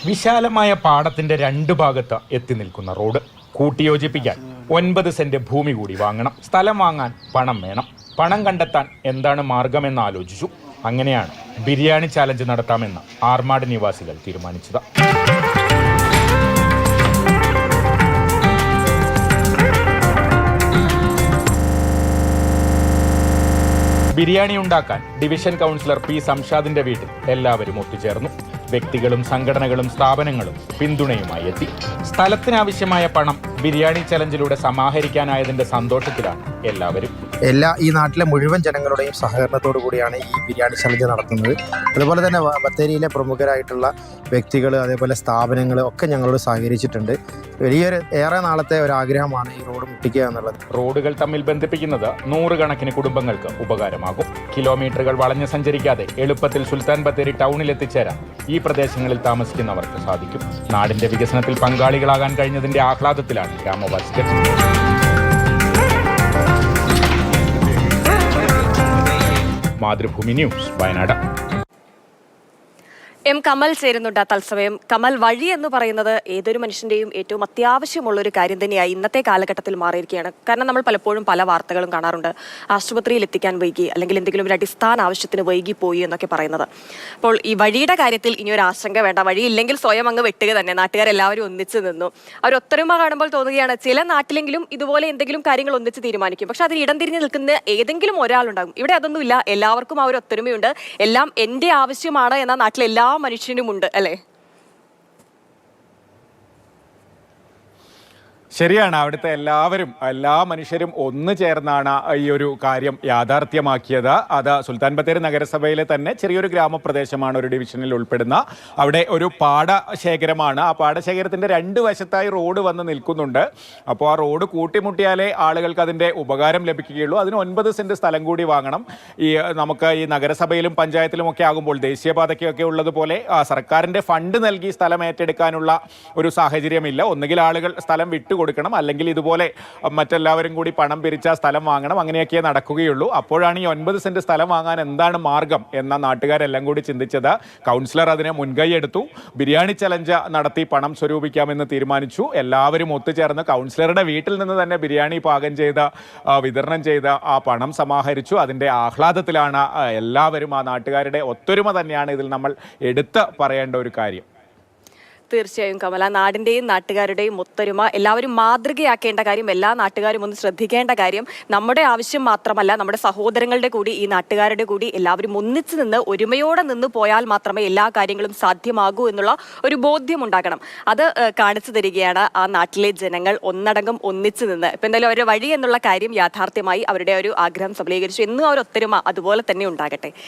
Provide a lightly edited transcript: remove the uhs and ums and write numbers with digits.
വിശാലമായ പാടത്തിന്റെ രണ്ടു ഭാഗത്ത് എത്തി നിൽക്കുന്ന റോഡ് കൂട്ടിയോജിപ്പിക്കാൻ 9 സെന്റ് ഭൂമി കൂടി വാങ്ങണം. സ്ഥലം വാങ്ങാൻ പണം വേണം. പണം കണ്ടെത്താൻ എന്താണ് മാർഗമെന്ന് ആലോചിച്ചു. അങ്ങനെയാണ് ബിരിയാണി ചാലഞ്ച് നടത്താമെന്ന് ആർമാട് നിവാസികൾ തീരുമാനിച്ചത്. ബിരിയാണി ഉണ്ടാക്കാൻ ഡിവിഷൻ കൗൺസിലർ പി സംഷാദിന്റെ വീട്ടിൽ എല്ലാവരും ഒത്തുചേർന്നു. വ്യക്തികളും സംഘടനകളും സ്ഥാപനങ്ങളും പിന്തുണയുമായി എത്തി. സ്ഥലത്തിനാവശ്യമായ പണം ബിരിയാണി ചലഞ്ചിലൂടെ സമാഹരിക്കാനായതിന്റെ സന്തോഷത്തിലാണ് എല്ലാവരും. ഈ നാട്ടിലെ മുഴുവൻ ജനങ്ങളുടെയും സഹകരണത്തോടു കൂടിയാണ് ഈ ബിരിയാണി ചലഞ്ച് നടത്തുന്നത്. അതുപോലെ തന്നെ ബത്തേരിയിലെ പ്രമുഖരായിട്ടുള്ള വ്യക്തികൾ, അതേപോലെ സ്ഥാപനങ്ങൾ ഒക്കെ ഞങ്ങളോട് സഹകരിച്ചിട്ടുണ്ട്. ഏറെ നാളത്തെ ഒരു ആഗ്രഹമാണ് ഈ റോഡ് മുട്ടിക്കുക എന്നുള്ളത്. റോഡുകൾ തമ്മിൽ ബന്ധിപ്പിക്കുന്നത് 100 കണക്കിന് കുടുംബങ്ങൾക്ക് ഉപകാരമാകും. കിലോമീറ്ററുകൾ വളഞ്ഞു സഞ്ചരിക്കാതെ എളുപ്പത്തിൽ സുൽത്താൻ ബത്തേരി ടൗണിൽ എത്തിച്ചേരാൻ ഈ പ്രദേശങ്ങളിൽ താമസിക്കുന്നവർക്ക് സാധിക്കും. നാടിന്റെ വികസനത്തിൽ പങ്കാളികളാകാൻ കഴിഞ്ഞതിന്റെ ആഹ്ലാദത്തിലാണ് ഗ്രാമവാസികൾ. മാതൃഭൂമി ന്യൂസ്, വയനാട്. കമൽ ചേരുന്നുണ്ട് തത്സമയം. കമൽ, വഴി എന്ന് പറയുന്നത് ഏതൊരു മനുഷ്യന്റെയും ഏറ്റവും അത്യാവശ്യമുള്ള ഒരു കാര്യം തന്നെയായി ഇന്നത്തെ കാലഘട്ടത്തിൽ മാറിയിരിക്കുകയാണ്. കാരണം നമ്മൾ പലപ്പോഴും പല വാർത്തകളും കാണാറുണ്ട്, ആശുപത്രിയിൽ എത്തിക്കാൻ വൈകി, അല്ലെങ്കിൽ എന്തെങ്കിലും ഒരു അടിസ്ഥാന ആവശ്യത്തിന് വൈകി പോയി എന്നൊക്കെ പറയുന്നത്. അപ്പോൾ ഈ വഴിയുടെ കാര്യത്തിൽ ഇനി ഒരു ആശങ്ക വേണ്ട. വഴിയില്ലെങ്കിൽ സ്വയം അങ്ങ് വെട്ടുക തന്നെ. നാട്ടുകാരെല്ലാവരും ഒന്നിച്ച് നിന്നു. അവർ ഒത്തൊരുമ കാണുമ്പോൾ തോന്നുകയാണ്, ചില നാട്ടിലെങ്കിലും ഇതുപോലെ എന്തെങ്കിലും കാര്യങ്ങൾ ഒന്നിച്ച് തീരുമാനിക്കും. പക്ഷെ അതിന് ഇടം തിരിഞ്ഞ് നിൽക്കുന്ന ഏതെങ്കിലും ഒരാളുണ്ടാകും. ഇവിടെ അതൊന്നുമില്ല. എല്ലാവർക്കും ആ ഒരു ഒത്തൊരുമയുണ്ട്. എല്ലാം എൻ്റെ ആവശ്യമാണ് എന്ന നാട്ടിലെ എല്ലാ മനുഷ്യനുമുണ്ട്, അല്ലേ? ശരിയാണ്. അവിടുത്തെ എല്ലാ മനുഷ്യരും ഒന്നു ചേർന്നാണ് ഈ ഒരു കാര്യം യാഥാർത്ഥ്യമാക്കിയത്. അത് സുൽത്താൻ ബത്തേരി നഗരസഭയിലെ തന്നെ ചെറിയൊരു ഗ്രാമപ്രദേശമാണ്, ഒരു ഡിവിഷനിൽ ഉൾപ്പെടുന്ന. അവിടെ ഒരു പാടശേഖരമാണ്. ആ പാടശേഖരത്തിൻ്റെ 2 വശത്തായി റോഡ് വന്ന് നിൽക്കുന്നുണ്ട്. അപ്പോൾ ആ റോഡ് കൂട്ടിമുട്ടിയാലേ ആളുകൾക്ക് അതിൻ്റെ ഉപകാരം ലഭിക്കുകയുള്ളൂ. അതിന് 9 സെന്റ് സ്ഥലം കൂടി വാങ്ങണം. നമുക്ക് ഈ നഗരസഭയിലും പഞ്ചായത്തിലും ഒക്കെ ആകുമ്പോൾ ദേശീയപാതയ്ക്കൊക്കെ ഉള്ളതുപോലെ സർക്കാരിൻ്റെ ഫണ്ട് നൽകി സ്ഥലം ഏറ്റെടുക്കാനുള്ള ഒരു സാഹചര്യമില്ല. ഒന്നുകിൽ ആളുകൾ സ്ഥലം വിട്ടുകൊടുക്കണം, അല്ലെങ്കിൽ ഇതുപോലെ മറ്റെല്ലാവരും കൂടി പണം പിരിച്ച സ്ഥലം വാങ്ങണം. അങ്ങനെയൊക്കെ നടക്കുകയുള്ളൂ. അപ്പോഴാണ് ഈ 9 സെന്റ് സ്ഥലം വാങ്ങാൻ എന്താണ് മാർഗം എന്ന നാട്ടുകാരെല്ലാം കൂടി ചിന്തിച്ചത്. കൗൺസിലർ അതിനെ മുൻകൈ എടുത്തു. ബിരിയാണി ചലഞ്ച് നടത്തി പണം സ്വരൂപിക്കാമെന്ന് തീരുമാനിച്ചു. എല്ലാവരും ഒത്തുചേർന്ന് കൗൺസിലറുടെ വീട്ടിൽ നിന്ന് തന്നെ ബിരിയാണി പാകം ചെയ്ത് വിതരണം ചെയ്ത് ആ പണം സമാഹരിച്ചു. അതിൻ്റെ ആഹ്ലാദത്തിലാണ് എല്ലാവരും. ആ നാട്ടുകാരുടെ ഒത്തൊരുമ തന്നെയാണ് ഇതിൽ നമ്മൾ എടുത്ത് പറയേണ്ട ഒരു കാര്യം. തീർച്ചയായും കമല, നാടിൻ്റെയും നാട്ടുകാരുടെയും ഒത്തൊരുമ എല്ലാവരും മാതൃകയാക്കേണ്ട കാര്യം, എല്ലാ നാട്ടുകാരും ഒന്ന് ശ്രദ്ധിക്കേണ്ട കാര്യം. നമ്മുടെ ആവശ്യം മാത്രമല്ല, നമ്മുടെ സഹോദരങ്ങളുടെ കൂടി, ഈ നാട്ടുകാരുടെ കൂടി എല്ലാവരും ഒന്നിച്ച് നിന്ന് ഒരുമയോടെ നിന്ന് പോയാൽ മാത്രമേ എല്ലാ കാര്യങ്ങളും സാധ്യമാകൂ എന്നുള്ള ഒരു ബോധ്യം ഉണ്ടാകണം. അത് കാണിച്ചു തരികയാണ് ആ നാട്ടിലെ ജനങ്ങൾ ഒന്നടങ്കം ഒന്നിച്ച് നിന്ന്. ഇപ്പം എന്തായാലും അവരുടെ വഴി എന്നുള്ള കാര്യം യാഥാർത്ഥ്യമായി. അവരുടെ ഒരു ആഗ്രഹം സബലീകരിച്ചു. എന്നും ആ ഒരു ഒത്തൊരുമ അതുപോലെ തന്നെ ഉണ്ടാകട്ടെ.